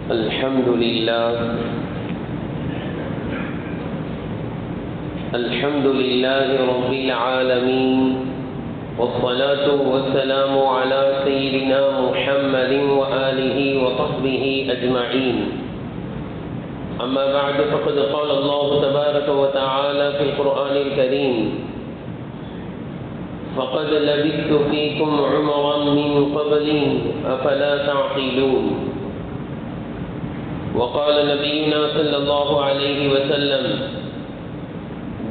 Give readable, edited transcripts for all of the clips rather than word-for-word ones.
الحمد لله رب العالمين، والصلاة والسلام على سيدنا محمد وآله وصحبه أجمعين. أما بعد، فقد قال الله تبارك وتعالى في القرآن الكريم: فقد لبثت فيكم عمرا من قبلي أفلا تعقلون. وقال نبينا صلى الله عليه وسلم: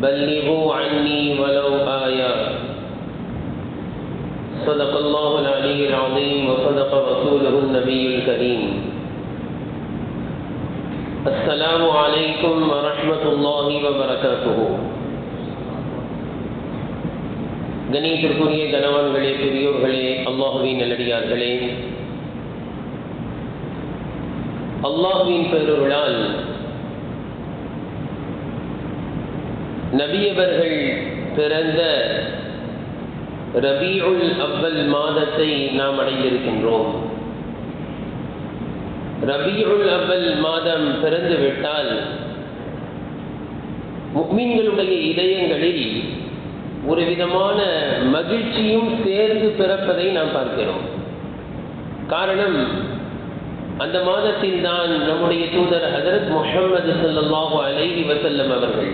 بلغوا عني ولو آية. صدق الله العلي العظيم وصدق رسوله النبي الكريم. السلام عليكم ورحمة الله وبركاته. கணியத்திற்குரிய கணவான்களே, பெரியோர்களே, அல்லாஹுவின் நல்லடியார்களே, அல்லாஹுவின் பெருளால் நபியவர்கள் பிறந்த ரபீஉல் அவ்வல் மாதத்தை நாம் அடைந்திருக்கின்றோம். ரபீஉல் அவ்வல் மாதம் பிறந்துவிட்டால் முஃமின்களுடைய இதயங்களில் ஒரு விதமான மகிழ்ச்சியும் சேர்ந்து பிறப்பதை நாம் பார்க்கிறோம். காரணம், அந்த மாதத்தில் தான் நம்முடைய தூதர் ஹஜ்ரத் முஹம்மது ஸல்லல்லாஹு அலைஹி வஸல்லம் அவர்கள்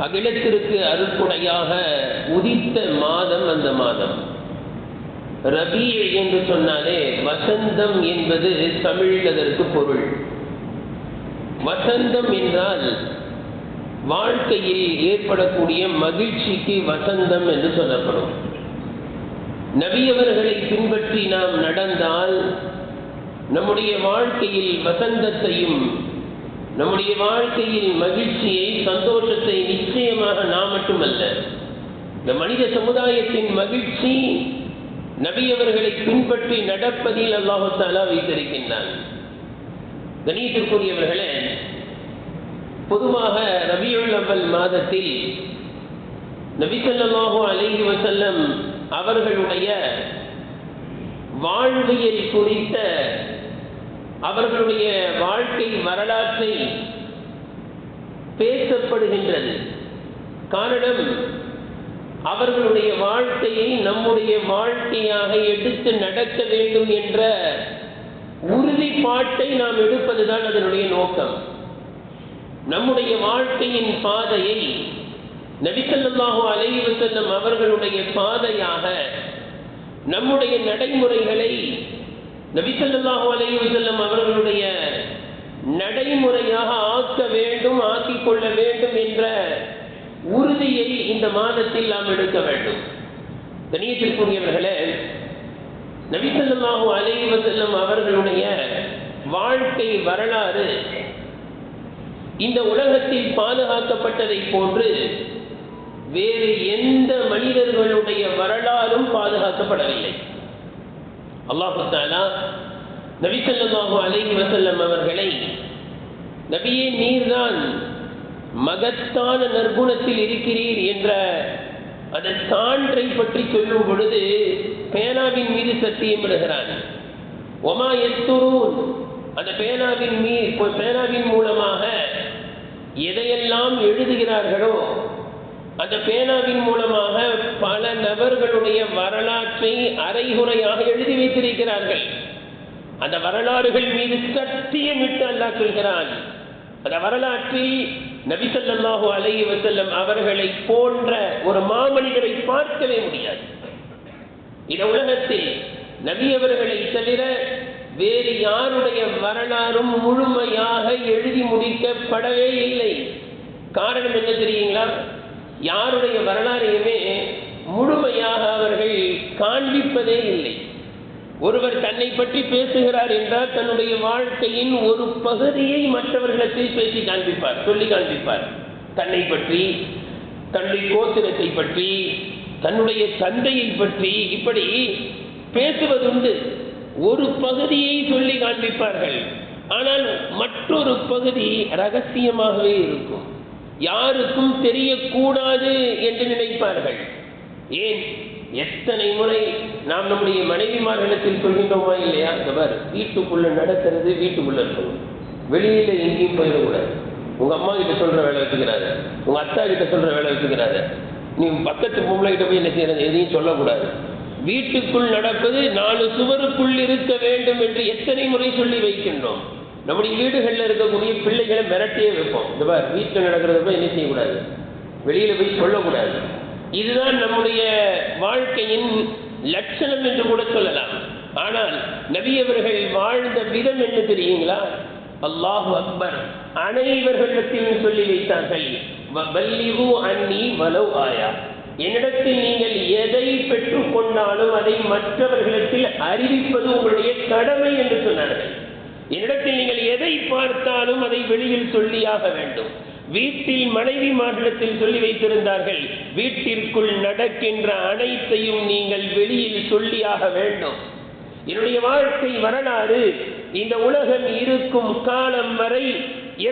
அகிலத்திற்கு அருட்கொடையாக உதித்த மாதம் அந்த மாதம். ரபீ என்று சொன்னாலே வசந்தம் என்பது தமிழில் அதற்கு பொருள். வசந்தம் என்றால் வாழ்க்கையில் ஏற்படக்கூடிய மகிழ்ச்சிக்கு வசந்தம் என்று சொல்லப்படும். நபியவர்களை பின்பற்றி நாம் நடந்தால் நம்முடைய வாழ்க்கையில் வசந்தத்தையும் நம்முடைய வாழ்க்கையில் மகிழ்ச்சியை, சந்தோஷத்தை நிச்சயமாக நாம் மட்டுமல்ல, இந்த மனித சமுதாயத்தின் மகிழ்ச்சி நபியவர்களை பின்பற்றி நடப்பதில் அல்லாஹ் தஆலா வைத்திருக்கின்றான். கணியத்திற்குரியவர்களே, பொதுவாக ரபீஉல் அவ்வல் மாதத்தில் நபி ஸல்லல்லாஹு அலைஹி வஸல்லம் அவர்களுடைய வாழ்வியல் குறித்த அவர்களுடைய வாழ்க்கை வரலாற்றை பேசப்படுகின்றது. காரணம், அவர்களுடைய வாழ்க்கையை நம்முடைய வாழ்க்கையாக எடுத்து நடக்க வேண்டும் என்ற உறுதிப்பாட்டை நாம் எடுப்பதுதான் அதனுடைய நோக்கம். நம்முடைய வாழ்க்கையின் பாதையை நபி ஸல்லல்லாஹு அலைஹி வஸல்லம் அவர்களுடைய பாதையாக, நம்முடைய நடைமுறைகளை நபி ஸல்லல்லாஹு அலைஹி வஸல்லம் அவர்களுடைய நடைமுறையாக ஆக்க வேண்டும், ஆக்கிக் கொள்ள வேண்டும் என்ற உறுதியை இந்த மாதத்தில் நாம் எடுக்க வேண்டும். கணியத்திற்குரியவர்களே, நபி ஸல்லல்லாஹு அலைஹி வஸல்லம் அவர்களுடைய வாழ்க்கை வரலாறு இந்த உலகத்தில் பாதுகாக்கப்பட்டதை போன்று வேறு எந்த மனிதர்களுடைய வரலாறும் பாதுகாக்கப்படவில்லை. அல்லாஹ் தஆலா நபி ஸல்லல்லாஹு அலைஹி வஸல்லம் அவர்களை, நபியே நீர்தான் மகத்தான நற்குணத்தில் இருக்கிறீர் என்ற அந்த சான்றை பற்றி சொல்லும் பொழுது பேனாவின் மீது சத்தியம் இடுகிறான். ஒமா யஸ்துரூன், அந்த பேனாவின் மூலமாக எதையெல்லாம் எழுதுகிறார்களோ, அந்த பேனாவின் மூலமாக பல நபர்களுடைய வரலாற்றை அரைகுறையாக எழுதி வைத்திருக்கிறார்கள். அந்த வரலாறுகள் மீது சத்தியமிட்டு அல்லாஹ் சொல்கிறான், அந்த வரலாற்றில் நபி ஸல்லல்லாஹு அலைஹி வஸல்லம் அவர்களை போன்ற ஒரு மாமனிதரை பார்க்கவே முடியாது. இந்த உலகத்தில் நபி அவர்களை தவிர வேறு யாருடைய வரலாறும் முழுமையாக எழுதி முடிக்கப்படவே இல்லை. காரணம் என்ன தெரியுங்களா? யாருடைய வரலாறையுமே முழுமையாக அவர்கள் காண்பிப்பதே இல்லை. ஒருவர் தன்னை பற்றி பேசுகிறார் என்றால் தன்னுடைய வாழ்க்கையின் ஒரு பகுதியை மற்றவர்களிடத்தில் பேசி காண்பிப்பார், சொல்லி காண்பிப்பார். தன்னை பற்றி, தன்னுடைய கோத்திரத்தை பற்றி, தன்னுடைய தந்தையை பற்றி இப்படி பேசுவதுண்டு. ஒரு பகுதியை சொல்லி காண்பிப்பார்கள், ஆனால் மற்றொரு பகுதி ரகசியமாகவே இருக்கும், யாருக்கும் தெரியக்கூடாது என்று நினைப்பார்கள். ஏன்? எத்தனை முறை நாம் நம்முடைய மனைவிமார்களிடத்தில் சொல்கின்றோமா இல்லையா? இந்த மாதிரி வீட்டுக்குள்ள நடக்கிறது வீட்டுக்குள்ள இருக்கணும், வெளியில எங்கேயும் போயிடக்கூடாது. உங்க அம்மா கிட்ட சொல்ற வேலை வச்சுக்கிறாரு, உங்க அத்தா கிட்ட சொல்ற வேலை வச்சுக்கிறாரு, நீ பக்கத்து பொம்பளை கிட்ட போய் என்ன செய்யறது எதையும் சொல்லக்கூடாது. வீட்டுக்குள் நடப்பது 4 சுவருக்குள் இருக்க வேண்டும் என்று எத்தனை முறை சொல்லி வைக்கின்றோம். நம்முடைய வீடுகளில் இருக்கக்கூடிய பிள்ளைகளை மிரட்டியே வைப்போம். இந்த மாதிரி வீட்டில் நடக்கிறத போய் என்ன செய்யக்கூடாது, வெளியில போய் சொல்லக்கூடாது. இதுதான் நம்முடைய வாழ்க்கையின் லட்சணம் என்று கூட சொல்லலாம். ஆனால் நபி அவர்கள் வாழ்ந்த விதம் என்ன தெரியுங்களா? அல்லாஹு அக்பர் அனைவர்களிடத்திலும் சொல்லி வைத்தார்கள், வல்லிகு அன்னி வலவ் ஆயா, என்னிடத்தில் நீங்கள் எதை பெற்றுக் கொண்டாலும் அதை மற்றவர்களிடத்தில் அறிவிப்பது உங்களுடைய கடமை என்று சொன்னார்கள். என்னிடத்தில் நீங்கள் எதை பார்த்தாலும் அதை வெளியில் சொல்லியாக வேண்டும். வீட்டில் மனைவிமார்களிடத்தில் சொல்லி வைத்திருந்தார்கள், வீட்டிற்குள் நடக்கின்ற அனைத்தையும் நீங்கள் வெளியில் சொல்லியாக வேண்டும். என்னுடைய வாழ்க்கை வரலாறு இந்த உலகம் இருக்கும் காலம் வரை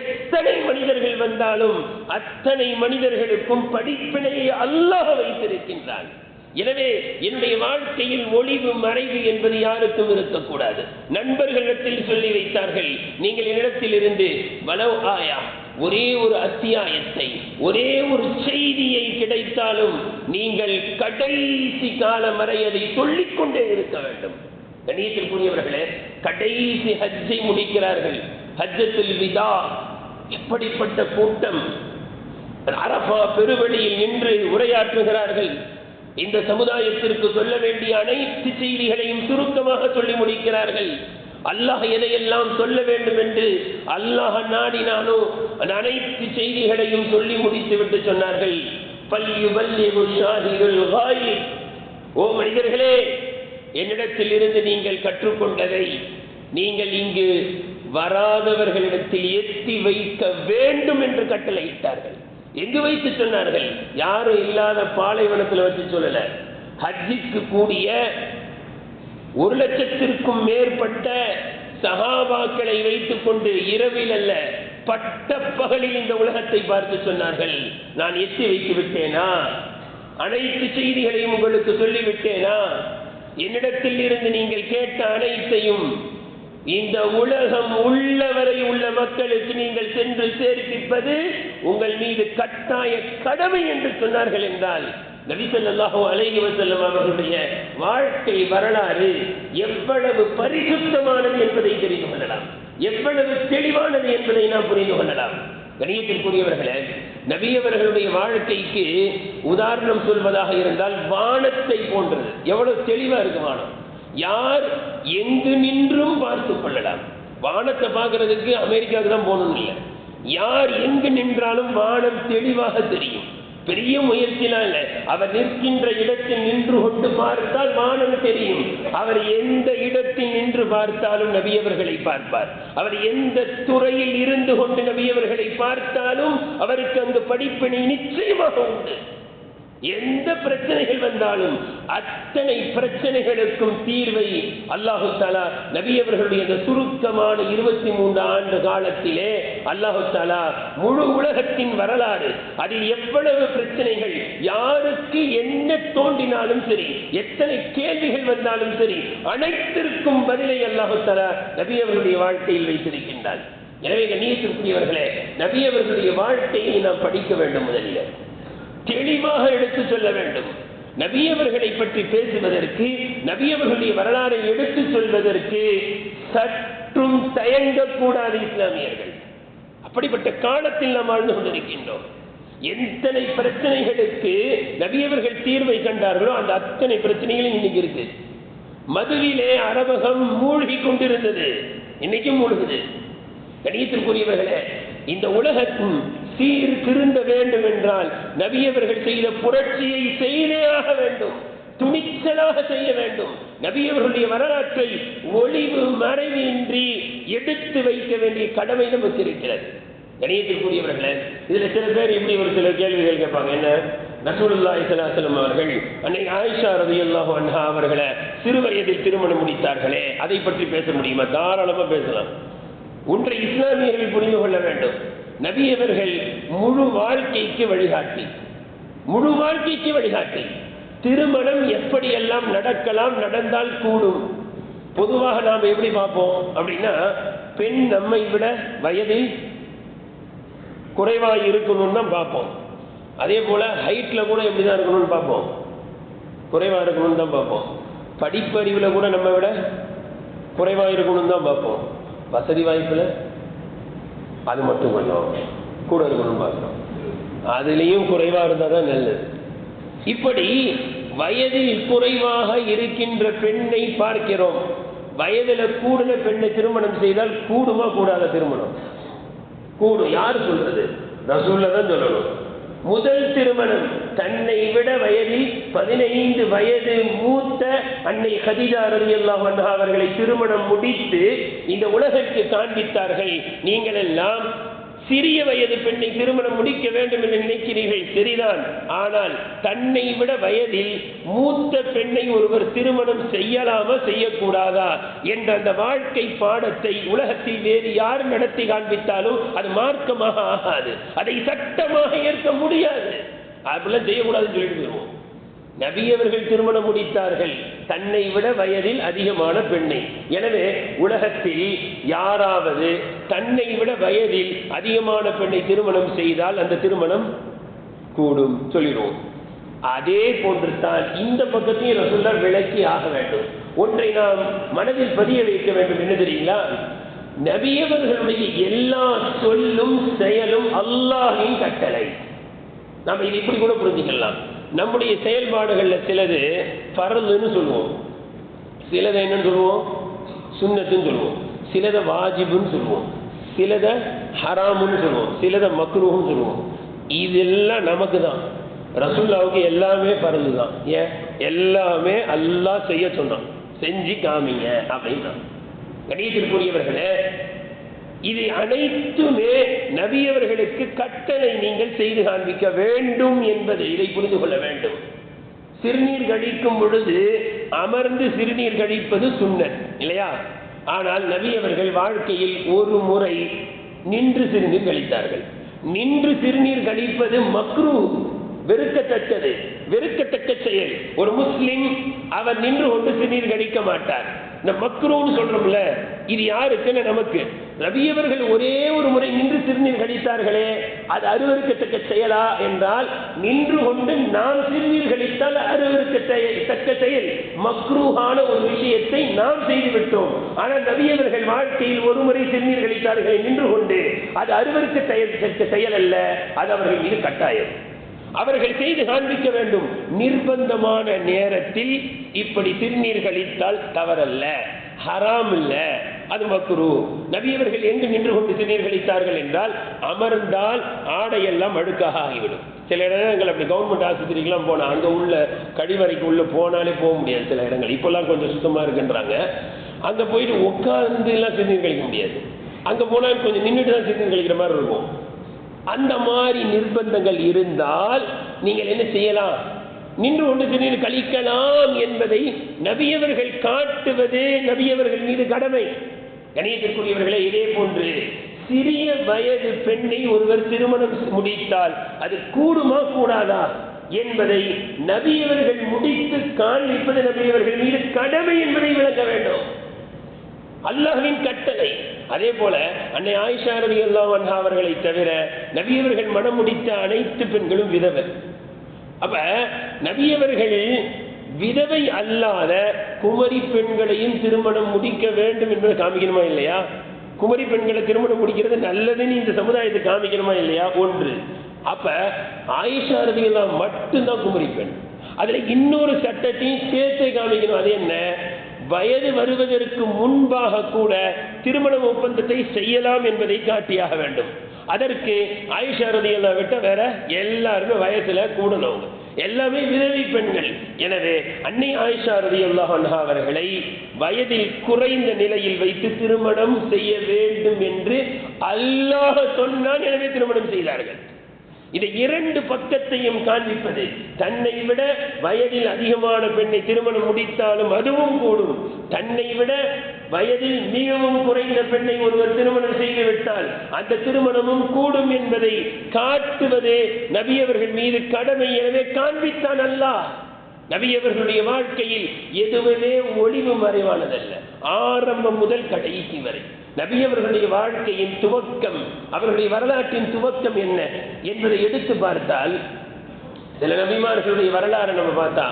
எத்தனை மனிதர்கள் வந்தாலும் அத்தனை மனிதர்களுக்கும் படிப்பினையை அல்லாஹ் வைத்திருக்கின்றான். எனவே என்னுடைய வாழ்க்கையில் ஒளிவு மறைவு என்பது யாருக்கும் இருக்கக்கூடாது. நண்பர்களிடத்தில் சொல்லி வைத்தார்கள், நீங்கள் என்னிடத்தில் இருந்து வலவ் ஆயா, ஒரே ஒரு அத்தியாயத்தை, ஒரே ஒரு செய்தியை கிடைத்தாலும் நீங்கள் கடைசி காலம் வரை அதை சொல்லிக்கொண்டே இருக்க வேண்டும். கண்ணியத்திற்குரியவர்களே, கடைசி ஹஜ்ஜை முடிக்கிறார்கள், ஹஜ்ஜத்துல் விதா. எப்படிப்பட்ட கூட்டம்! அரஃபா பெருவழியில் நின்று உரையாற்றுகிறார்கள். இந்த சமுதாயத்திற்கு சொல்ல வேண்டிய அனைத்து செய்திகளையும் சுருக்கமாக சொல்லி முடிக்கிறார்கள். அல்லாஹ் எதையெல்லாம் சொல்ல வேண்டும் என்று அல்லாஹ் நாடினானோ அந்த அனைத்து செய்திகளையும் சொல்லி முடித்துவிட்டு சொன்னார்கள், ஓ மனிதர்களே, என்னிடத்தில் இருந்து நீங்கள் கற்றுக்கொண்டதை நீங்கள் இங்கு வராதவர்களிடத்தில் எத்தி வைக்க வேண்டும் என்று கட்டளையிட்டார்கள். எங்கு வைத்து சொன்னார்கள்? யாரும் இல்லாத பாலைவனத்தில் வச்சு சொல்லல. ஹஜ்ஜிக்கு கூடிய 1,00,000க்கும் மேற்பட்ட சஹாபாக்களை வைத்துக் கொண்டு இரவில் அல்ல, பட்ட பகலில் இந்த உலகத்தை பார்த்து சொன்னார்கள், நான் எத்தி வைத்து விட்டேனா? அனைத்து செய்திகளையும் உங்களுக்கு சொல்லிவிட்டேனா? என்னிடத்தில் இருந்து நீங்கள் கேட்ட அனைத்தையும் இந்த உலகம் உள்ளவரை உள்ள மக்களுக்கு நீங்கள் சென்று சேர்ப்பிப்பது உங்கள் மீது கட்டாய கடமை என்று சொன்னார்கள். என்றால் நபி ஸல்லல்லாஹு அலைஹி வஸல்லம் அவர்களுடைய வாழ்க்கை வரலாறு எவ்வளவு பரிசுத்தமானது என்பதை தெரிந்து கொள்ளலாம், எவ்வளவு தெளிவானது என்பதை நாம் புரிந்து கொள்ளலாம். கண்ணியத்திற்குரியவர்களே, நபி அவர்களுடைய வாழ்க்கைக்கு உதாரணம் சொல்வதாக இருந்தால் வானத்தை போன்றது. எவ்வளவு தெளிவா இருக்கு வானம்! யார் எங்கு நின்றும் பார்த்து கொள்ளலாம். வானத்தை பார்க்கறதுக்கு அமெரிக்காவுக்கு தான் போகணும் இல்லை, யார் எங்கு நின்றாலும் வானம் தெளிவாக தெரியும். பெரிய முயற்சிலாம் இல்லை, அவர் நிற்கின்ற இடத்தில் நின்று கொண்டு பார்த்தால் வானம் தெரியும். அவர் எந்த இடத்தில் நின்று பார்த்தாலும் நபியவர்களை பார்ப்பார். அவர் எந்த துறையில் இருந்து கொண்டு நபியவர்களை பார்த்தாலும் அவருக்கு அந்த படிப்பினை நிச்சயமாக உண்டு. எந்த பிரச்சனைகள் வந்தாலும் அத்தனை பிரச்சனைகளுக்கும் தீர்வை அல்லாஹு தஆலா நபி அவர்களுடைய இந்த சுருக்கமான 23 ஆண்டு காலத்திலே அல்லாஹு தஆலா முழு உலகத்தின் வரலாறு, அதில் எவ்வளவு பிரச்சனைகள், யாருக்கு என்ன தோன்றினாலும் சரி, எத்தனை கேள்விகள் வந்தாலும் சரி, அனைத்திற்கும் பதிலை அல்லாஹு தஆலா நபி அவர்களுடைய வாழ்க்கையில் வைத்திருக்கின்றார். எனவே கண்ணியத்திற்குரியவர்களே, நபி அவர்களுடைய வாழ்க்கையை நாம் படிக்க வேண்டும். முதலில் தெளிவாக எடுத்து சொல்ல வேண்டும். நபியவர்களை பற்றி பேசுவதற்கு, நபியவர்களுடைய வரலாறை எடுத்து சொல்வதற்கு சற்றும் தயங்கக்கூடாது இஸ்லாமியர்கள். அப்படிப்பட்ட காலத்தில் நாம் வாழ்ந்து கொண்டிருக்கின்றோம். எத்தனை பிரச்சனைகளுக்கு நபியவர்கள் தீர்வை கண்டார்களோ அந்த அத்தனை பிரச்சனைகளும் இன்னைக்கு இருக்கு. மதுவிலே அரபகம் மூழ்கி கொண்டிருந்தது, இன்னைக்கும் மூழ்குது. கணியத்திற்குரியவர்களே, இந்த உலகத்தின் சீர் திருந்த வேண்டும் என்றால் நபியவர்கள் செய்த புரட்சியை செய்தே ஆக வேண்டும், துணிச்சலாக செய்ய வேண்டும். நபியவர்களுடைய வரலாற்றை ஒளிவு மறைவின்றி எடுத்து வைக்க வேண்டிய கடமை நமக்கு இருக்கிறது. கணியத்திற்குரியவர்களே, இதுல சில பேர் இப்படி ஒரு சில கேள்விகள் கேட்பாங்க. என்ன, ரசூலுல்லாஹி ஸல்லல்லாஹு அலைஹி வஸல்லம் அவர்கள் அன்னை ஆயிஷா ரலியல்லாஹு அன்ஹா அவர்களை சிறு வயதில் திருமணம் முடித்தார்களே, அதை பற்றி பேச முடியுமா? தாராளமா பேசலாம். ஒன்றை இஸ்லாமியர்கள் புரிந்து கொள்ள வேண்டும். நபியவர்கள் முழு வாழ்க்கைக்கு வழிகாட்டி, முழு வாழ்க்கைக்கு வழிகாட்டி. திருமணம் எப்படியெல்லாம் நடக்கலாம், நடந்தால் கூடும். பொதுவாக நாம் எப்படி பார்ப்போம் அப்படின்னா, பெண் நம்மை விட வயதில் குறைவாக இருக்கணும்னு தான் பார்ப்போம். அதே போல ஹைட்ல கூட எப்படிதான் இருக்கணும்னு பார்ப்போம், குறைவாக இருக்கணும்னு தான் பார்ப்போம். படிப்பறிவில் கூட நம்ம விட குறைவாக இருக்கணும்னு தான் பார்ப்போம். வசதி வாய்ப்பில் அது மட்டும் கொஞ்சம் கூட இருக்கணும்னு பார்க்குறோம். அதுலேயும் குறைவாக இருந்தால் தான் நல்லது. இப்படி வயதில் குறைவாக இருக்கின்ற பெண்ணை பார்க்கிறோம். வயதில் கூடுன பெண்ணை திருமணம் செய்தால் கூடுமா கூடாத திருமணம்? கூடும். யார் சொல்றது? ரசூலுல்லாஹ் தான் சொல்லணும். முதல் திருமணம் தன்னை விட வயதில் 15 வயது மூத்த அன்னை கதீஜா ரலியல்லாஹு அன்ஹா அவர்களை திருமணம் முடித்து இந்த உலகிற்கு காண்பித்தார்கள். நீங்கள் எல்லாம் சிறிய வயது பெண்ணை திருமணம் முடிக்க வேண்டும் என்று நினைக்கிறீர்கள், சரிதான். ஆனால் தன்னை விட வயதில் மூத்த பெண்ணை ஒருவர் திருமணம் செய்யலாமா செய்யக்கூடாதா என்ற அந்த வாழ்க்கை பாடத்தை உலகத்தில் வேறு யார் நடத்தி காண்பித்தாலும் அது மார்க்கமாக ஆகாது, அதை சட்டமாக ஏற்க முடியாது. அப்படிலாம் செய்யக்கூடாதுன்னு சொல்லிட்டு வருவோம். நபி அவர்கள் திருமணம் முடித்தார்கள் தன்னை விட வயதில் அதிகமான பெண்ணை. எனவே உலகத்தில் யாராவது தன்னை விட வயதில் அதிகமான பெண்ணை திருமணம் செய்தால் அந்த திருமணம் கூடும் சொல்லிடுவோம். அதே போன்று தான் இந்த பக்கத்தையும் ரசூலுல்லாஹ் விளக்கி ஆக வேண்டும். ஒன்றை நாம் மனதில் பதிய வைக்க வேண்டும். என்ன தெரியுங்களா? நபி அவர்களுடைய எல்லா சொல்லும் செயலும் அல்லாஹ்வின் கட்டளை. நாம் இது இப்படி கூட புரிஞ்சுக்கலாம். நம்முடைய செயல்பாடுகள்ல சிலது ஃபர்துன்னு சொல்லுவோம், சிலதை என்னன்னு சொல்லுவோம், சுன்னத்துன்னு சொல்லுவோம், சிலதை வாஜிபுன்னு சொல்லுவோம், சிலதை ஹராமுன்னு சொல்லுவோம், சிலதை மக்ரூஹ்னு சொல்லுவோம். இதெல்லாம் நமக்கு தான். ரசூலுல்லாஹ்வுக்கு எல்லாமே ஃபர்து தான். ஏன்? எல்லாமே அல்லாஹ் செய்ய சொன்னான், செஞ்சு காமிங்க அப்படின்னா. கணியத்திற்குரியவர்களே, இது அனைத்துமே நபியவர்களுக்கு கட்டளை, நீங்கள் செய்து காண்பிக்க வேண்டும் என்பதை இதை புரிந்து கொள்ள வேண்டும். சிறுநீர் கழிக்கும் பொழுது அமர்ந்து சிறுநீர் கழிப்பது சுன்னத் இல்லையா? ஆனால் நபியவர்கள் வாழ்க்கையில் ஒரு முறை நின்று சிறுநீர் கழித்தார்கள். நின்று சிறுநீர் கழிப்பது மக்ரூஹ், வெறுக்கத்தக்கது, வெறுக்கத்தக்க செயல். ஒரு முஸ்லிம் அவர் நின்று கொண்டு சிறுநீர் கழிக்க மாட்டார். இந்த மக்ரூன்னு சொல்றோம்ல, இது யாருக்குன்னு நமக்கு. நபியவர்கள் ஒரே ஒரு முறை நின்று சிறுநீர் கழித்தார்களே, அது அருவருக்கத்தக்க செயலா என்றால், நின்று கொண்டு நாம் சிறுநீர் கழித்தால் அருவருக்கத்தக்க செயல், மக்ரூஹான ஒரு விஷயத்தை நாம் செய்துவிட்டோம். ஆனால் நபியவர்கள் வாழ்க்கையில் ஒரு முறை சிறுநீர் கழித்தார்களே நின்று கொண்டு, அது அருவருக்கத்தக்க செயல் அல்ல, அது அவர்கள் மீது கட்டாயம். அவர்கள் செய்து காண்பிக்க வேண்டும். நிர்பந்தமான நேரத்தில் இப்படி சிறுநீர் கழித்தால் தவறல்ல, ஹராம் இல்ல, அது மக்ரூஹ். நபியவர்கள் எங்கு நின்று கொண்டு சிறுநீர் கழித்தார்கள் என்றால், அமர்ந்தால் ஆடையெல்லாம் அழுக்காக ஆகிவிடும். சில இடங்கள் அப்படி கவர்மெண்ட் ஆஸ்பத்திரிக்கெல்லாம் போனா அங்க உள்ள கழிவறைக்கு உள்ள போனாலே போக முடியாது. சில இடங்கள் இப்பெல்லாம் கொஞ்சம் சுத்தமா இருக்குன்றாங்க. அங்க போயிட்டு உட்கார்ந்து எல்லாம் சிறுநீர் கழிக்க முடியாது. அங்க போனா கொஞ்சம் நின்றுட்டு தான் சிறுநீர் கழிக்கிற மாதிரி இருக்கும். அந்த மாதிரி நிர்பந்தங்கள் இருந்தால் நீங்கள் என்ன செய்யலாம்? நின்று கொண்டு சிறுநீர் கழிக்கலாம் என்பதை நபியவர்கள் காட்டுவது நபியவர்கள் மீது கடமை. கணியத்திற்குரியவர்களே, இதே போன்று சிறிய வயது பெண்ணை ஒருவர் திருமணம் முடித்தால் அது கூடுமா கூடாதா என்பதை நபியவர்கள் முடித்து காண்பிப்பது நபியவர்கள் மீது கடமை என்பதை விளக்க வேண்டும். அல்லாஹ்வின் கட்டளை. அதே போல அன்னை ஆயிஷா ரலியல்லாஹு அன்ஹா அவர்களை தவிர நபியவர்கள் மனம் முடித்த அனைத்து பெண்களும் விதவை. அப்ப நபியவர்கள் விதவை அல்லாத குமரி பெண்களையும் திருமணம் முடிக்க வேண்டும் என்பதை காமிக்கணுமா இல்லையா? குமரி பெண்களை திருமணம் முடிக்கிறது நல்லதுன்னு இந்த சமுதாயத்தை காமிக்கணுமா இல்லையா? ஒன்று. அப்ப ஆயிஷா ரலியல்லாஹு மட்டும்தான் குமரி பெண். அதுல இன்னொரு சட்டத்தையும் சேர்த்து காமிக்கணும். அது என்ன? வயது வருவதற்கு முன்பாக கூட திருமண ஒப்பந்தத்தை செய்யலாம் என்பதை காட்டியாக வேண்டும். அதற்கு ஆயிஷா ரலியல்லாஹு விட்ட வேற எல்லாருமே வயசுல கூடனவங்க, எல்லாமே விதவை பெண்கள். எனவே அன்னை ஆயிஷா ரலியல்லாஹு அன்ஹா அவர்களை வயதில் குறைந்த நிலையில் வைத்து திருமணம் செய்ய வேண்டும் என்று அல்லாஹ் சொன்னான். எனவே திருமணம் செய்தார்கள். இதை இரண்டு பக்கத்தையும் காண்பிப்பது. தன்னை விட வயதில் அதிகமான பெண்ணை திருமணம் முடித்தாலும் அதுவும் கூடும். தன்னை விட வயதில் மிகவும் குறைந்த பெண்ணை ஒருவர் திருமணம் செய்துவிட்டால் அந்த திருமணமும் கூடும் என்பதை காட்டுவது நபியவர்கள் மீது கடமை. எனவே காண்பித்தான் அல்லாஹ். நபி அவர்களுடைய வாழ்க்கையில் எதுவுமே ஒளிவு மறைவானதல்ல. ஆரம்பம் முதல் கடைசி வரை நபி அவர்களுடைய வாழ்க்கையின் துவக்கம், அவர்களுடைய வரலாற்றின் துவக்கம் என்ன என்பதை எடுத்து பார்த்தால், சில நபிமார்களுடைய வரலாறு நம்ம பார்த்தா,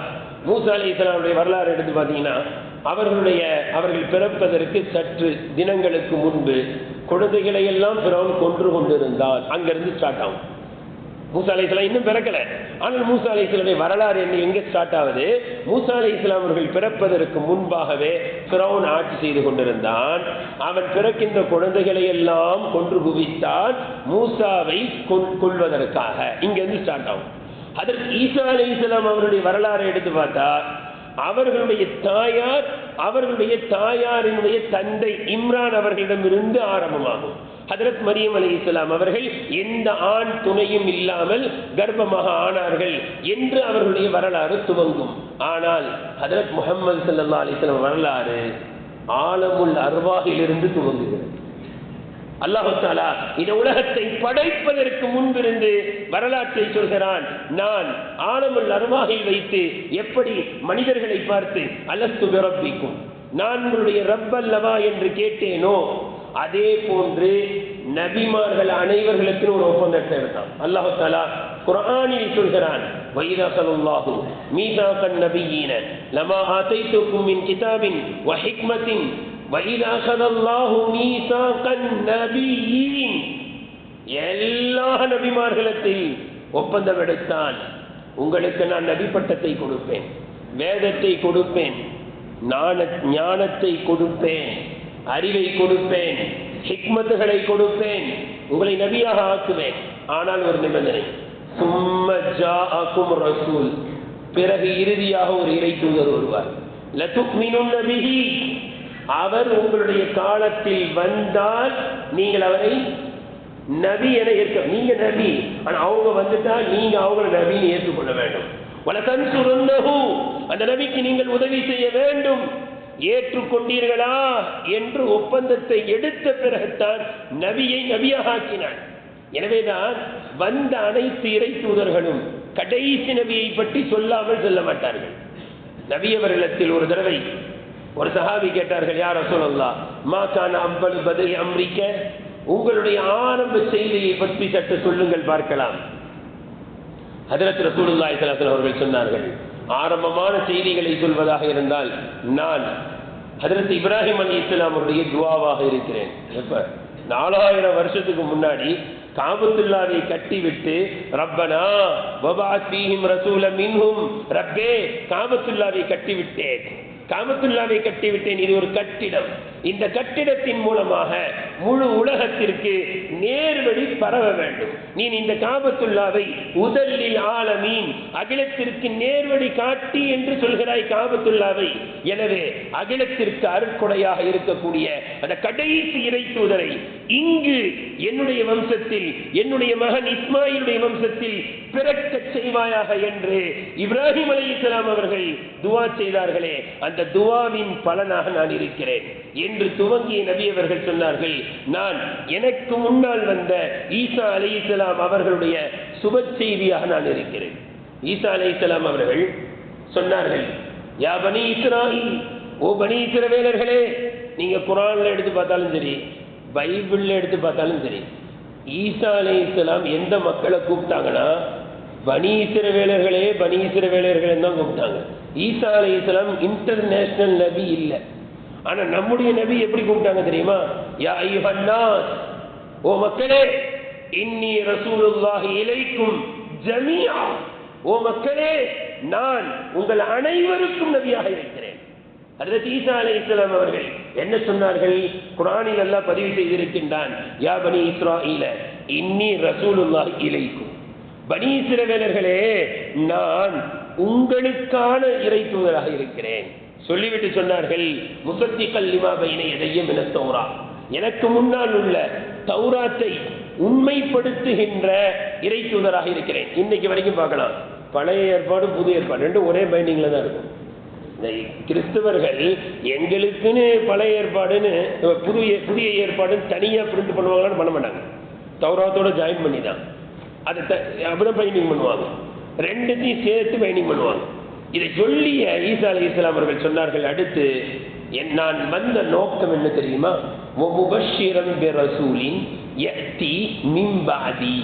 மூசா அலைஹிஸ்ஸலாமுடைய வரலாறு எடுத்து பார்த்தீங்கன்னா, அவர்கள் பிறப்பதற்கு சற்று தினங்களுக்கு முன்பு குழந்தைகளை எல்லாம் பிறவன் கொன்று கொண்டிருந்தான். அங்கிருந்து ஸ்டார்ட் ஆகும். மூசா அலைஹிஸ்ஸலாம் இன்னும் பிறக்கல. ஆனால் மூசா அலைஹிஸ்ஸலாமுடைய வரலாறு என்ன, எங்க ஸ்டார்ட் ஆகுது? மூசா அலைஹிஸ்ஸலாம் அவர்கள் பிறப்பதற்கு முன்பாகவே பிறவன் ஆட்சி செய்து கொண்டிருந்தான். அவன் பிறக்கின்ற குழந்தைகளை எல்லாம் கொன்று குவித்தான் மூசாவை கொள்வதற்காக. இங்கிருந்து ஸ்டார்ட் ஆகும். அதற்கு ஈசா அலைஹிஸ்ஸலாம் அவருடைய வரலாறை எடுத்து பார்த்தா, அவர்களுடைய தாயாரினுடைய தந்தை இம்ரான் அவர்களிடமிருந்து ஆரம்பமாகும். ஹதரத் மரியம் அலைஹிஸ்ஸலாம் அவர்கள் எந்த ஆண் துணையும் இல்லாமல் கர்ப்பமாக ஆனார்கள் என்று அவர்களுடைய வரலாறு துவங்கும். ஆனால் ஹதரத் முஹம்மது ஸல்லல்லாஹு அலைஹி வஸல்லம் வரலாறு ஆலமுல் அர்வாஹிலிருந்து துவங்குகிறது. அல்லாஹு தஆலா இந்த உலகத்தை படைப்பதற்கு முன்பிருந்து வரலாற்றை சொல்கிறான். நான் ஆலமுல் அர்வாஹில் வைத்து எப்படி மனிதர்களை பார்த்து அலஸ்து பிரப்பிக்கும், நான் உங்களுடைய ரப் அல்லவா என்று கேட்டேனோ, அதே போன்று நபிமார்கள் அனைவர்களுக்கும் ஒரு ஒப்பந்தத்தை எடுத்தான். அல்லாஹு தஆலா குர்ஆனில் சொல்கிறான், வைதா ஸல்லல்லாஹு மீசாகன் நபியீன லமா ஆதைதுக்கும் மின் கிதாபின் வ ஹிக்மத்தின் வைதா ஸல்லல்லாஹு மீசாகன் நபியீன். எல்லா நபிமார்களத்தில் ஒப்பந்தம் எடுத்தான். உங்களுக்கு நான் நபி பட்டத்தை கொடுப்பேன், வேதத்தை கொடுப்பேன், ஞானத்தை கொடுப்பேன், அறிவை கொடுப்பேன், ஹிக்மத்துகளை கொடுப்பேன், உங்களை நபியாக ஆக்குவேன். ஆனால் ஒரு நிபந்தனை, சும்ம ஜாஅக்கும் ரசூல், பிறகு இறுதியாக ஒரு இறை தூதர் வருவார். லதுக்மினுன்ன பிஹி, அவர் உங்களுடைய காலத்தில் வந்தால் நீங்கள் அவரை நபி என ஏற்க, நீங்க நபி, ஆனா அவங்க வந்துட்டா நீங்க அவங்களை நபின்னு ஏற்றுக்கொள்ள வேண்டும். வலதன்சுருன்னஹு, அந்த நபிக்கு நீங்கள் உதவி செய்ய வேண்டும். ஏற்றுக்கொண்டீர்களா என்று ஒப்பந்தத்தை எடுத்த பிறகுதான் நபியை நபியாக ஆக்கினான். எனவேதான் வந்த அனைத்து இறை தூதர்களும் கடைசி நபியை பற்றி சொல்லாமல் சொல்ல மாட்டார்கள். நபி அவர்களிடத்தில் ஒரு தடவை ஒரு சஹாபி கேட்டார்கள், யா ரசூலல்லாஹ் மா கான அவ்வல் பத்ரி அம்ரிக்க, உங்களுடைய ஆரம்ப செய்தியை பற்றி சற்று சொல்லுங்கள் பார்க்கலாம். ஹஜ்ரத் ரசூலுல்லாஹி ஸல்லல்லாஹு அலைஹி வஸல்லம் அவர்கள் சொன்னார்கள், ஆரம்பமான செய்திகளை சொல்வதாக இருந்தால் நான் ஹஜ்ரத் இப்ராஹிம் அலைஹிஸ்ஸலாம் அவருடைய துஆவாக இருக்கிறேன். எப்ப 4000 வருஷத்துக்கு முன்னாடி காபத்துல்லாவை கட்டிவிட்டு, ரப்பனா வபஅத் ஃபீஹிம் ரசூலம் மின்ஹும், ரப்பே காபத்துல்லாவை கட்டிவிட்டேன், காபத்துல்லாவை கட்டிவிட்டேன். இது ஒரு கட்டிடம். இந்த கட்டிடத்தின் மூலமாக முழு உலகத்திற்கு நேர்வழி பரவ வேண்டும். நீ இந்த காபத்துல்லாவை உதல்லில் ஆலமீன், அகிலத்திற்கு நேர்வழி காட்டி என்று சொல்கிறாய் காபத்துல்லாவை. எனவே அகிலத்திற்கு அருட்கொடையாக இருக்கக்கூடிய அந்த கடைசி இறை தூதரை இங்கு என்னுடைய வம்சத்தில், என்னுடைய மகன் இஸ்மாயிலுடைய வம்சத்தில் பிறக்க செய்வாயாக என்று இப்ராஹிம் அலைஹிஸ்ஸலாம் அவர்கள் துஆ செய்தார்களே, அந்த துஆவின் பலனாக நான் இருக்கிறேன் என்று துவங்கிய நபி அவர்கள் சொன்னார்கள், நான் எனக்கு முன்னால் வந்த ஈசா அலைஹிஸ்ஸலாம் அவர்களுடைய சுப செய்தியாக நான் இருக்கிறேன். ஈசா அலைஹிஸ்ஸலாம் அவர்கள் சொன்னார்கள், யா பனி இஸ்ராயீல், ஓ பனி இஸ்ரவேலர்களே, நீங்க குர்ஆன்ல எடுத்து பார்த்தாலும் சரி, பைபிள்ல எடுத்து பார்த்தாலும் சரி, ஈசா அலைஹிஸ்ஸலாம் எந்த மக்களை கூப்பிட்டாங்கன்னா பனி இஸ்ரவேலர்களே, பனி இஸ்ரவேலர்களே தான் கூப்பிட்டாங்க. ஈசா அலைஹிஸ்ஸலாம் இன்டர்நேஷனல் நபி இல்லை. ஆனா நம்முடைய நபி எப்படி கூப்பிட்டாங்க தெரியுமா? யா அய்யுஹன் நாஸ், ஓ மக்களே, இன்னி ரசூலுல்லாஹி இலைக்கும் ஜமீஆ, ஓ மக்களே, நான் உங்கள் அனைவருக்கும் நபியாக இருக்கிறேன். ஹஜ்ரத் ஈசா அலைஹிஸ்ஸலாம் அவர்கள் என்ன சொன்னார்கள்? குர்ஆனில் அல்லாஹ் பதிவு செய்திருக்கின்றான், யா பனி இஸ்ராயீல இன்னி ரசூலுல்லாஹி இலைக்கும், பனி இஸ்ரவேலர்களே, நான் உங்களுக்கான இறை தூதராக இருக்கிறேன். சொல்லிவிட்டு சொன்னார்கள், முஸத்திகல் லிமா பைன யதைய மினத் தௌராத், எனக்கு முன்னால் உள்ள தௌராத்தை உண்மைப்படுத்துகின்ற இறை தூதராக இருக்கிறேன். இன்னைக்கு வரைக்கும் பார்க்கலாம், பழைய ஏற்பாடு புதிய ஏற்பாடு ரெண்டும் ஒரே பைண்டிங்ல தான் இருக்கும். கிறிஸ்தவர்கள் எங்களுக்குன்னு பழைய ஏற்பாடுன்னு புதிய ஏற்பாடுன்னு தனியா பிரிண்ட் பண்ணுவாங்களான்னு பண்ண மாட்டாங்க. தௌராத்தோட ஜாயின் பண்ணி தான் அதை அப்படிதான் பைண்டிங் பண்ணுவாங்க. ரெண்டுத்தையும் சேர்த்து பைண்டிங் பண்ணுவாங்க. இதை சொல்லிய ஈசா அலைஹிஸ்ஸலாம் அவர்கள் சொன்னார்கள், அடுத்து நான் வந்த நோக்கம் என்ன தெரியுமா? முபஷ்ஷிரன் பிரசூலின் யஅதி மின் பஅதி,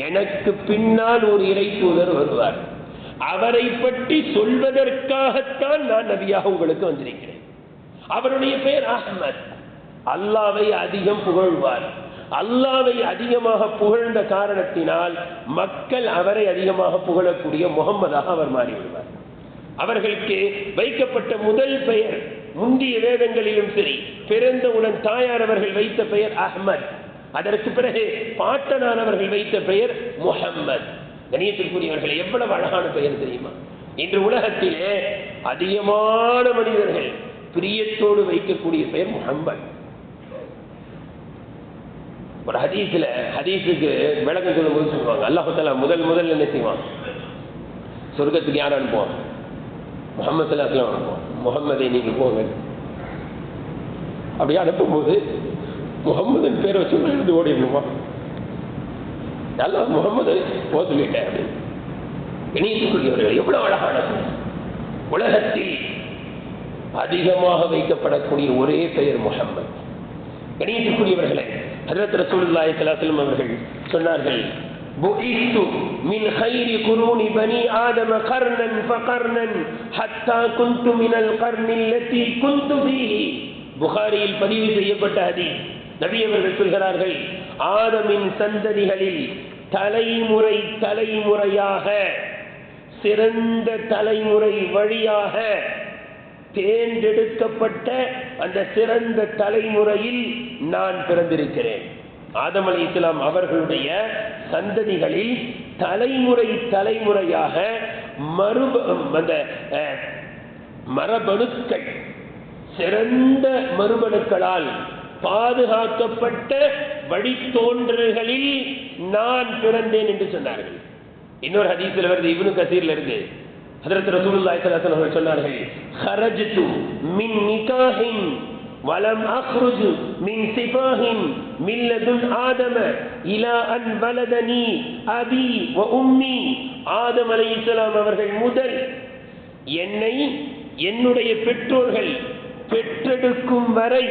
எனக்கு பின்னால் ஒரு இறை தூதர் வருவார், அவரை பற்றி சொல்வதற்காகத்தான் நான் நபியாக உங்களுக்கு வந்திருக்கிறேன். அவருடைய பெயர் அஹ்மத். அல்லாஹ்வை அதிகம் புகழ்வார். அல்லாஹ்வை அதிகமாக புகழ்ந்த காரணத்தினால் மக்கள் அவரை அதிகமாக புகழக்கூடிய முகம்மதாக அவர் மாறிவிடுவார். அவர்களுக்கு வைக்கப்பட்ட முதல் பெயர் முந்திய வேதங்களிலும் சரி, பிறந்தவுடன் தாயார் அவர்கள் வைத்த பெயர் அஹ்மத். அதற்கு பிறகு பாட்டனார் அவர்கள் வைத்த பெயர் முஹம்மத். கணியத்திற்குரியவர்கள், எவ்வளவு அழகான பெயர் தெரியுமா? இன்று உலகத்திலே அதிகமான மனிதர்கள் பிரியத்தோடு வைக்கக்கூடிய பெயர் முஹம்மத். ஒரு ஹதீஸுக்கு விளக்கம் சொல்லும் போது சொல்லுவாங்க, அல்லாஹ் தஆலா முதல் என்ன செய்வான்? சொர்க்கத்துக்கு யார் அனுப்புவான்? முஹம்மது ஸல்லல்லாஹு அலைஹி வஸல்லம் அனுப்புவான். முஹம்மதை நீங்க போங்க. அப்படியே அனுப்பும்போது முகம்மதின் பேரை வச்சு எழுந்து ஓடிடுமா? எல்லாம் முகம்மது போக சொல்லிட்டேன் அப்படின்னு. இணையத்துக்குரியவர்கள் எவ்வளவு அழகான உலகத்தில் அதிகமாக வைக்கப்படக்கூடிய ஒரே பெயர் முஹம்மது. இணையத்துக்குரியவர்களே, ஹஜ்ரத் ரசூலுல்லாஹி ஸல்லல்லாஹு அலைஹி வஸல்லம் அவர்கள் சொன்னார்கள், புஇத்து மின் கைரி குரூனி பனி ஆதம கர்னன் ஃபகர்னன் ஹத்தா குன்து மினல் கர்னில் லதி குன்து ஃபீஹி. புகாரியில் பதிவு செய்யப்பட்ட ஹதீஸ். நபி அவர்கள் சொல்கிறார்கள், ஆதமின் சந்ததிகளில் தலைமுறையாக சிறந்த தலைமுறை வழியாக தேர்ந்தெடுக்கப்பட்ட அந்த சிறந்த தலைமுறையில் நான் பிறந்திருக்கிறேன். ஆதம் அலைஹிஸ்ஸலாம் அவர்களுடைய சந்ததிகளில் தலைமுறையாக மரபணுக்கள், சிறந்த மரபணுக்களால் பாதுகாக்கப்பட்ட வழித்தோன்றல்களில் நான் பிறந்தேன் என்று சொன்னார்கள். இன்னொரு ஹதீஸில் வருது, இப்னு கஸீர்ல இருந்து, ஹஜ்ரத் ரசூலுல்லாஹி ஸல்லல்லாஹு அலைஹி வஸல்லம் சொன்னார்கள், خرجت من نكاح ولم أخرج من سفاه من لدن آدم إلى أن ولدني أبي وأمي. ஆதம் அலைஹிஸ்ஸலாம் அவர்கள் முதல் என்னை என்னுடைய பெற்றோர்கள் பெற்றெடுக்கும் வரை,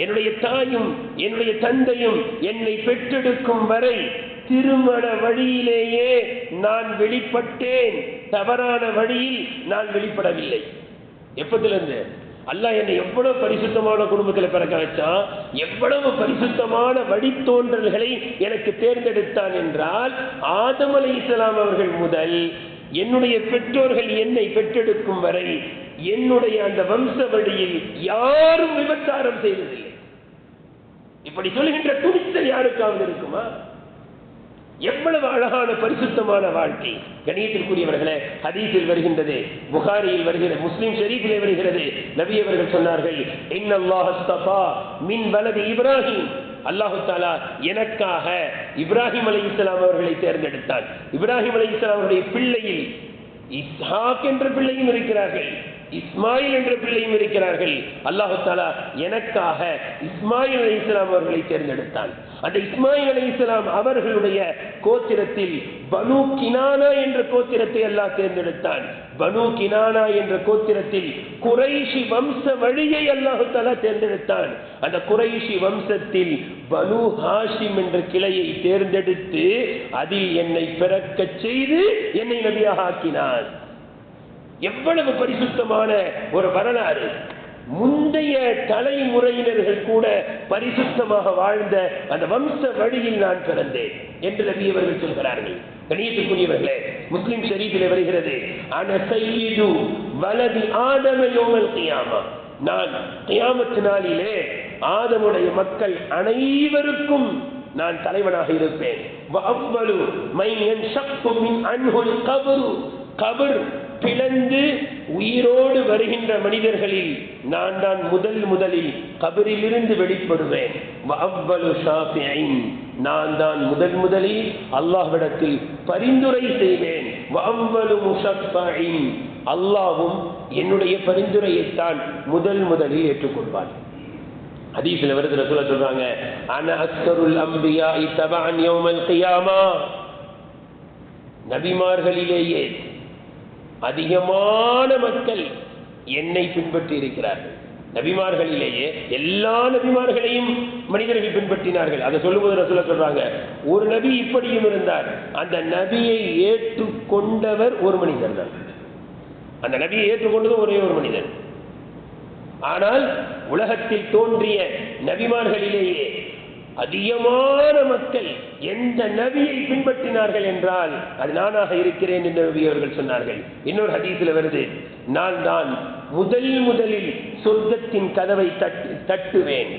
என்னுடைய தாயும் என்னுடைய தந்தையும் என்னை பெற்றெடுக்கும் வரை திருமண வழியிலேயே நான் வெளிப்பட்டேன், தவறான வழியில் நான் வெளிப்படவில்லை. எப்பதிலிருந்து? அல்லாஹ் என்னை எவ்வளவு பரிசுத்தமான குடும்பத்தில் பிறக்க வச்சான், எவ்வளவு பரிசுத்தமான வழித்தோன்றல்களை எனக்கு தேர்ந்தெடுத்தான் என்றால், ஆதம் அலைஹிஸ்ஸலாம் அவர்கள் முதல் என்னுடைய பெற்றோர்கள் என்னை பெற்றெடுக்கும் வரை என்னுடைய அந்த வம்ச வழியில் யாரும் விபச்சாரம் செய்ததில்லை. இப்படி சொல்கின்ற துணிச்சல் யாருக்காவது இருக்குமா? எவ்வளவு அழகான பரிசுத்தமான வாழ்க்கை. கணியத்திற்குரியவர்களே, ஹதீஸில் வருகின்றது, புகாரியில் வருகிறது, முஸ்லிம் ஷரீஃபிலே வருகிறது, நபி அவர்கள் சொன்னார்கள், இன்னல்லாஹ் அஸ்தஃபா மின் வலதி இப்ராஹிம். அல்லாஹு தஆலா எனக்காக இப்ராஹிம் அலைஹிஸ்ஸலாம் அவர்களை தேர்ந்தெடுத்தார். இப்ராஹிம் அலைஹிஸ்ஸலாம் அவருடைய பிள்ளையில் இஸ்ஹாக் என்ற பிள்ளையும் இருக்கிறார்கள், இஸ்மாயில் என்ற பிள்ளையும் இருக்கிறார்கள். அல்லாஹு தஆலா எனக்காக இஸ்மாயில் அலைஹிஸ்ஸலாம் அவர்களை தேர்ந்தெடுத்தான். அந்த இஸ்மாயில் அலைஹிஸ்ஸலாம் அவர்களுடைய கோத்திரத்தில் பனு கினானா என்ற கோத்திரத்தை அல்லாஹ் தேர்ந்தெடுத்தான். பனு கினானா என்ற கோத்திரத்தில் குறைஷி வம்ச வழியை அல்லாஹு தஆலா தேர்ந்தெடுத்தான். அந்த குறைஷி வம்சத்தில் பனு ஹாஷிம் என்ற கிளையை தேர்ந்தெடுத்து அதில் என்னை பிறக்கச் செய்து என்னை நபியாக ஆக்கினான். எவ்வளவு பரிசுத்தமான ஒரு வரலாறு! முந்தைய தலைமுறையினர்கள் கூட பரிசுத்தமாக வாழ்ந்த அந்த வம்ச வழியில் நான் பிறந்தேன் என்று நபி அவர்கள் சொல்கிறார்கள். கணியத்துக்குரியவர்களே, முஸ்லிம் ஷரீஃபிலே வருகிறது, அன சய்யிது வலதி ஆதம யௌமல் கியாமா. நான் கியாமத் நாளிலே ஆதமுடைய மக்கள் அனைவருக்கும் நான் தலைவனாக இருப்பேன். வஅவ்வலு மைன் யன்ஷக்கு மின் அன்ஹுல் கப்ரு. கபர் பிளந்து உயிரோடு வருகின்ற மனிதர்களில் நான் தான் முதலில் கபரிலிருந்து வெளிப்படுவேன். வஅவ்வலு ஷாஃபிஈன். நான் தான் முதலில் அல்லாஹ்விடத்தில் பரிந்துரை செய்வேன். வஅவ்வலு முஷஃபஈன். அல்லாஹ்வும் என்னுடைய பரிந்துரையைத்தான் முதலில் ஏற்றுக்கொள்வான். ஹதீஸ்ல வருது, ரசூலுல்லாஹ் சொல்றாங்க, அன அக்ஸருல் அன்பியாஇ தபஅன் யௌமல் கியாமா. நபிமார்களிலேயே அதிகமான மக்கள் என்னை பின்பற்றி இருக்கிறார்கள். நபிமார்களிலேயே எல்லா நபிமார்களையும் மனிதர்கள் பின்பற்றினார்கள். அதை சொல்லும்போது ரசூலுல்லாஹ் சொல்றாங்க, ஒரு நபி இப்படியும் இருந்தார், அந்த நபியை ஏற்றுக்கொண்டவர் ஒரு மனிதர் தான். அந்த நபியை ஏற்றுக்கொண்டது ஒரே ஒரு மனிதன். ஆனால் உலகத்தில் தோன்றிய நபிமார்களிலேயே அதிகமான மக்கள் எந்த நபியை பின்பற்றினார்கள் என்றால் அது நானாக இருக்கிறேன் என்று நபி அவர்கள் சொன்னார்கள். இன்னொரு ஹதீஸில் வருது, நான் தான் முதலில் சொர்க்கத்தின் கதவை தட்டுவேன்.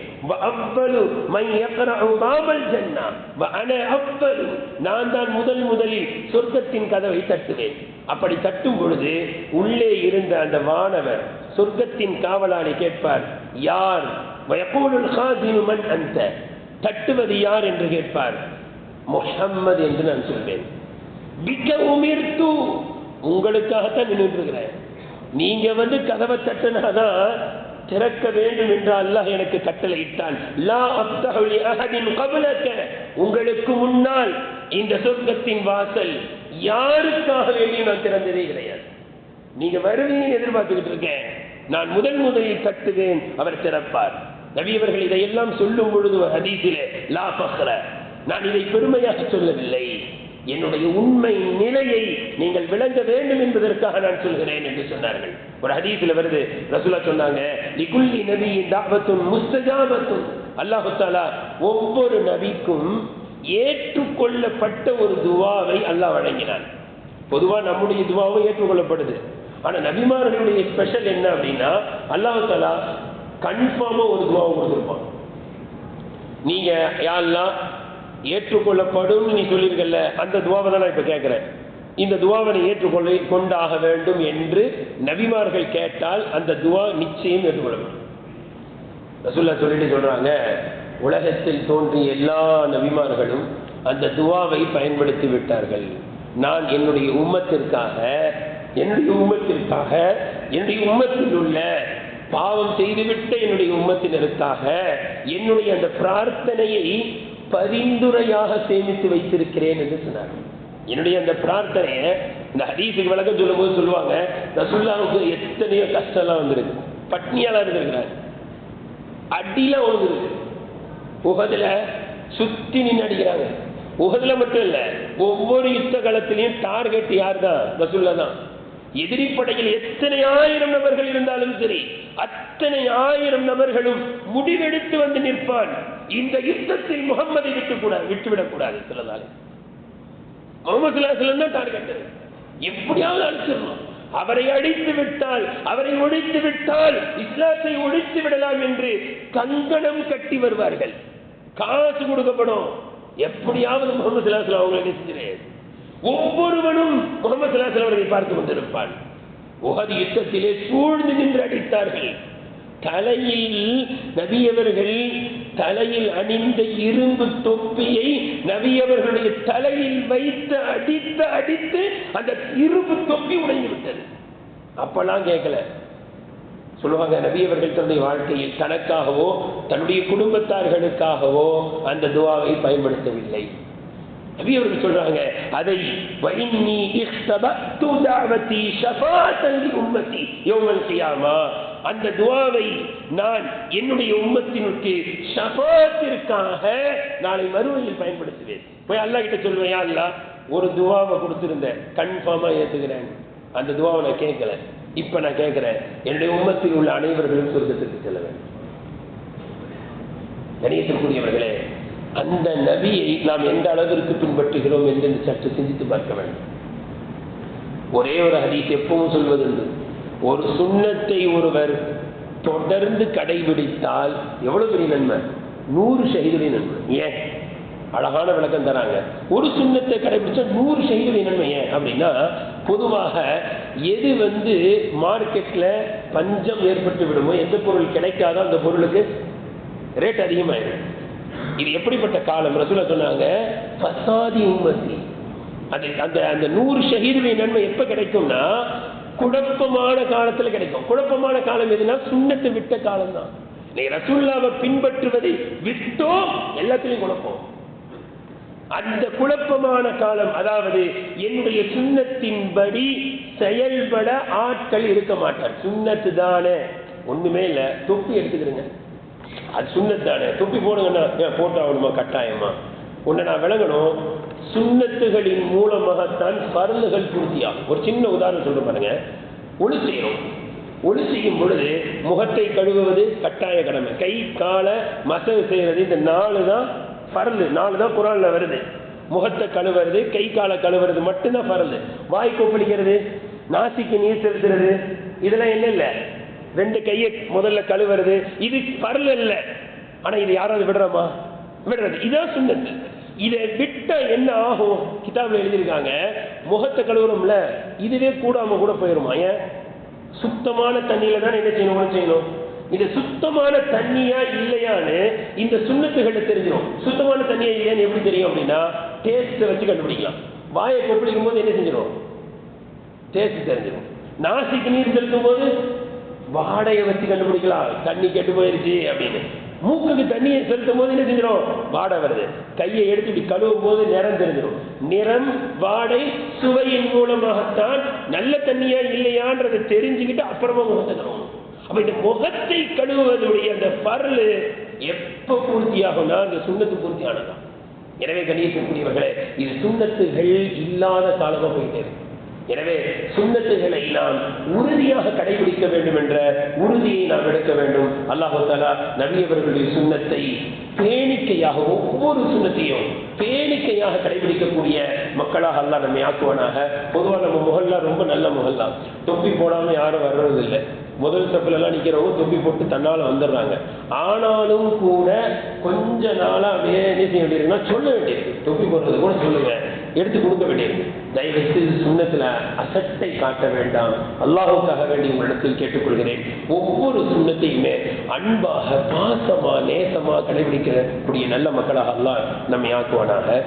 நான் தான் முதலில் சொர்க்கத்தின் கதவை தட்டுவேன். அப்படி தட்டும் பொழுது உள்ளே இருந்த அந்த வானவர் சொர்க்கத்தின் காவலாளி கேட்பார், யார்? தட்டுவது யார் என்று கேட்பார். முஹம்மது என்று நான் சொல்வேன். உங்களுக்காகத்தான் நின்றுகிறேன். நீங்க கதவை தட்டினாதான் திறக்க வேண்டும் என்று அல்லாஹ் எனக்கு கட்டளை இட்டான். உங்களுக்கு முன்னால் இந்த சொர்க்கத்தின் வாசல் யாருக்காக வேண்டி நான் திறந்ததே கிடையாது. நீங்க வருவீங்க எதிர்பார்த்துக்கிட்டு இருக்கேன். நான் முதலில் தட்டுவேன், அவர் திறப்பார். நபி அவர்கள் இதையெல்லாம் சொல்லும் பொழுது ஹதீஸிலே லா ஃபக்ர, நான் இதை பெருமையாக சொல்லவில்லை, என்னுடைய உண்மை நிலையை நீங்கள் விளங்க வேண்டும் என்பதற்காக நான் சொல்கிறேன் என்று சொன்னார்கள். ஒரு ஹதீஸில் வருது, ரசூலுல்லாஹ் சொன்னாங்க, லிகுல்லி நபியின் தஅவத்துன் முஸ்தஜாபத்துன், அல்லாஹ் தஆலா ஒவ்வொரு நபிக்கும் ஏற்றுக்கொள்ளப்பட்ட ஒரு துவாவை அல்லாஹ் வழங்கினான். பொதுவாக நம்முடைய துவாவும் ஏற்றுக்கொள்ளப்படுது. ஆனா நபிமார்களுடைய ஸ்பெஷல் என்ன அப்படின்னா, அல்லாஹ் தஆலா கன்ஃபார்மா ஒரு துவாவை கொடுத்திருப்பான். நீங்க யாரெல்லாம் ஏற்றுக்கொள்ளப்படும் நீ சொல்லிருக்கல, அந்த துவாவை தான் நான் இப்ப கேட்கிறேன். இந்த துவாவை நீ ஏற்றுக்கொண்டாக வேண்டும் என்று நபிமார்கள் கேட்டால் அந்த துவா நிச்சயம் ஏற்றுக்கொள்ளப்படும். ரசூலுல்லாஹ் சொல்லிட்டு சொல்றாங்க, உலகத்தில் தோன்றிய எல்லா நபிமார்களும் அந்த துவாவை பயன்படுத்தி விட்டார்கள். நான் என்னுடைய உம்மத்திற்காக என்னுடைய உம்மத்தில் உள்ள பாவம் செய்துவிட்ட என்னுடைய உம்மத்தினருக்காக என்னுடைய அந்த பிரார்த்தனையை பரிந்துரையாக சேமித்து வைத்திருக்கிறேன் என்று சொன்னார். என்னுடைய அந்த பிரார்த்தனையை இந்த ஹதீஸுக்கு விளக்கம் சொல்லும் போது சொல்லுவாங்க, ரசூலுல்லாஹ்வுக்கு எத்தனையோ கஷ்டம்லாம் வந்திருக்கு, பட்னியால இருந்திருக்கிறார், அடியில ஒழுங்குருக்கு, உஹதுல சுத்தி நின்று அடிக்கிறாங்க. உஹதுல மட்டும் இல்ல, ஒவ்வொரு யுத்த காலத்திலையும் டார்கெட் யார் தான்? ரசூலுல்லாஹ் தான். எதிரி படையில் எத்தனை ஆயிரம் நபர்கள் இருந்தாலும் சரி, அத்தனை ஆயிரம் நபர்களும் முடிவெடுத்து வந்து நிற்பான், இந்த யுத்தத்தில் முகம்மதை விட்டுவிடக் கூடாது. சொல்லதால முகமது ஸல்லல்லாஹு அலைஹி வஸல்லம் தான் டார்கெட். எப்படியாவது அழிச்சிடணும். அவரை அடித்து விட்டால், அவரை ஒழித்து விட்டால் இஸ்லாத்தை ஒழித்து விடலாம் என்று கங்கணம் கட்டி வருவார்கள். காசு கொடுக்கப்படும், எப்படியாவது முகமது ஸல்லல்லாஹு அலைஹி வஸல்லம் அவங்களை நிறுத்தினேன். ஒவ்வொருவனும் முகமது ஸல்லல்லாஹு அலைஹி வஸல்லம் அவரை பார்த்து கொண்டிருப்பான். உஹது யுத்தத்திலே சூழ்ந்து நின்று அடித்தார்கள். தலையில் நபியவர்கள் தலையில் அணிந்த இரும்பு தொப்பியை நபியவர்களுடைய தலையில் வைத்து அடித்து அந்த இரும்பு தொப்பி உடைந்து விட்டது. அப்பெல்லாம் கேட்கல. சொல்லுவாங்க, நபியவர்கள் தன்னுடைய வாழ்க்கையில் தனக்காகவோ தன்னுடைய குடும்பத்தார்களுக்காகவோ அந்த துவாவை பயன்படுத்தவில்லை. நபி அவர்கள் சொல்றாங்க, அதை வைன்னி இஹ்தபத்து தஅவதி ஷஃபாஅத்தன் லி உம்மத்தி யௌமல் கியாமா, அந்த துஆவை நான் என்னுடைய உம்மத்தினுக்கு ஷஃபாஅத்திற்காக நாளை மறுமையில் பயன்படுத்துவேன். போய் அல்லாஹ் கிட்ட சொல்வேன், யா அல்லாஹ் ஒரு துஆவை கொடுத்திருந்தேன், கன்ஃபார்மா ஏத்துக்கிறேன், அந்த துஆவை நான் கேட்கல, இப்ப நான் கேட்கிறேன், என்னுடைய உம்மத்தில் உள்ள அனைவர்களும் சொர்க்கத்திற்கு செல்ல வேண்டும். கணியத்திற்குரியவர்களே, அந்த நபியை நாம் எந்த அளவிற்கு பின்பற்றுகிறோம் என்று சற்று சிந்தித்து பார்க்க வேண்டும். ஒரே ஒரு ஹதீஸ் எப்பவும் சொல்வதுண்டு, ஒரு சுன்னத்தை ஒருவர் தொடர்ந்து கடைபிடித்தால் எவ்வளவு பெரிய நன்மை, 100 ஷஹீதுடைய நன்மை. ஏன்? அழகான விளக்கம் தராங்க. ஒரு சுன்னத்தை கடைபிடிச்சா 100 ஷஹீதுடைய நன்மை. ஏன் அப்படின்னா, பொதுவாக எது மார்க்கெட்ல பஞ்சம் ஏற்பட்டு விடுமோ, எந்த பொருள் கிடைக்காதோ அந்த பொருளுக்கு ரேட் அதிகமாயிடும். இது எப்படிப்பட்ட காலம்? ரசூலுல்லாஹ் சொன்னாங்க, ஃபசாதி உம்மத்தி. அந்த 100 ஷஹீதுடைய நன்மை எப்ப கிடைக்கும்னா, குழப்பமான காலத்துல கிடைக்கும். குழப்பமான காலம் எதுனா, சுன்னத்தை விட்ட காலம் தான். நீ ரசூலுல்லாஹ்வை பின்பற்றுவதை விட்டோ எல்லாத்திலையும் குழப்பம். அந்த குழப்பமான காலம், அதாவது என்னுடைய சுன்னத்தின்படி செயல்பட ஆட்கள் இருக்க மாட்டார். சுன்னத்து தானே, ஒண்ணுமே இல்லை, தொப்பி எடுத்துக்கிறேங்க, அது சுன்னத்து தானே, தொப்பி போடுங்கன்னா போட்டு ஆகணுமா கட்டாயமா? ஒன்றை நான் விளங்கணும், சுன்னத்துகளின் மூலமாகத்தான் பருந்துகள் பூர்த்தியாகும். ஒரு சின்ன உதாரணம் சொல்ற பாருங்க, ஒளி செய்யணும். ஒளி செய்யும் பொழுது முகத்தை கழுவுவது கட்டாய கடமை, கை காலை மசகு செய்யறது, இந்த 4 தான் பரல், 4 தான் குரான்ல வருது. முகத்தை கழுவுறது, கை காலை கழுவுறது மட்டும்தான் பரல். வாய் கொப்பளிக்கிறது, நாசிக்கு நீர் செலுத்துறது, இதெல்லாம் என்ன இல்லை. 2 கையை முதல்ல கழுவுறது, இது பரல் இல்லை. ஆனா இது யாராவது விடுறோமா? விடுறது, இதான் சுன்னத்து. இதை விட்ட என்ன ஆகும்? கிதாபில் எழுதியிருக்காங்க, முகத்தை கழுவுறோம்ல, இதுவே கூடாம கூட போயிருமா? ஏன்? சுத்தமான தண்ணியில தான் என்ன செய்யணும்? இது சுத்தமான தண்ணியா இல்லையான்னு இந்த சுண்ணத்துகளை தெரிஞ்சிடும். சுத்தமான தண்ணியா இல்லையான்னு எப்படி தெரியும் அப்படின்னா, டேஸ்ட்டை வச்சு கண்டுபிடிக்கலாம். வாயை கொப்பளிக்கும் போது என்ன செஞ்சிடும்? டேஸ்ட் தெரிஞ்சிடும். நாசிக்கு நீர் செலுத்தும் போது வாடையை வச்சு கண்டுபிடிக்கலாம், தண்ணி கெட்டு போயிருச்சு அப்படின்னு. மூக்குக்கு தண்ணியை செலுத்தும் போது என்ன செஞ்சிடும்? வாடை வருது. கையை எடுத்து இப்படி கழுவும் போது நிறம் தெரிஞ்சிடும். நிறம், வாடை, சுவையின் மூலமாகத்தான் நல்ல தண்ணியா இல்லையான்றதை தெரிஞ்சுக்கிட்டு அப்புறமா முகத்தை கழுவணும். அப்ப இந்த முகத்தை கழுவுவதுடைய அந்த பரல் எப்ப பூர்த்தியாகும்னா அந்த சுண்ணத்து பூர்த்தியானதான். எனவே கணியத்திற்குரியவர்களே, இது சுண்ணத்துகள் இல்லாத காலமா போயிட்டே இருக்கு. எனவே சுன்னத்துகளை நாம் உறுதியாக கடைபிடிக்க வேண்டும் என்ற உறுதியை நாம் எடுக்க வேண்டும். அல்லாஹ் தஆலா நபி அவர்களுடைய சுன்னத்தை பேணிக்கையாக, ஒவ்வொரு சுன்னத்தையும் பேணிக்கையாக கடைபிடிக்கக்கூடிய மக்களாக அல்லாஹ் நம்மை ஆக்குவானாக. பொதுவாக நம்ம முகல்லா ரொம்ப நல்ல முகல்லா, தொப்பி போடாம யாரும் வர்றது இல்லை. முதல் ஸ்டெப்லாம் நிற்கிறவங்க தொப்பி போட்டு தன்னால வந்துடுறாங்க. ஆனாலும் கூட கொஞ்ச நாளா அப்படியே என்ன செய்ய வேண்டியிருக்குன்னா சொல்ல வேண்டியிருக்கு, தொப்பி போடுறது கூட சொல்லுங்க, எடுத்து கொடுக்க வேண்டியிருக்கு. தயவுசெய்து சுன்னத்துல அசட்டை காட்ட வேண்டாம். அல்லாஹ்வுக்காக வேண்டி உங்களிடத்தில் கேட்டுக்கொள்கிறேன், ஒவ்வொரு சுன்னத்தையுமே அன்பாக, பாசமா, நேசமா கடைபிடிக்கக்கூடிய நல்ல மக்களாக அல்லாஹ் நம்மை ஆக்குவானாக.